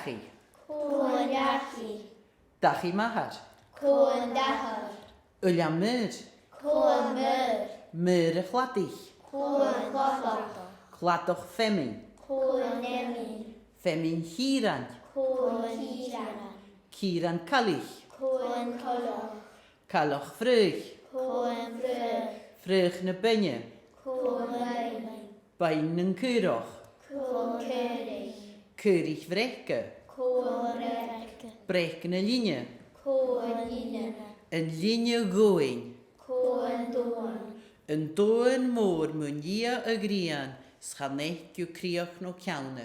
Dachaigh. Dachaigh. Dachaigh Mahar. Dachaigh. Maor. Maor. Maor y Cladach. Cladach. Cladach fheamainn. fheamainn. Fheamainn Cìrean. Cìrean. Cìrean Caoraich. Coileach. Caoraich Fraoch. Breac. Fraoch na bheinn. Bheinn. Bheinn yn Caoraich. Caoraich. Caoraich Breac. Caoraich. Breac na linne. Linne. Yn linne ghrian. Domhan. Yn domhan Maor mewn iadh ghrian, sganech yw crìoch no ceann.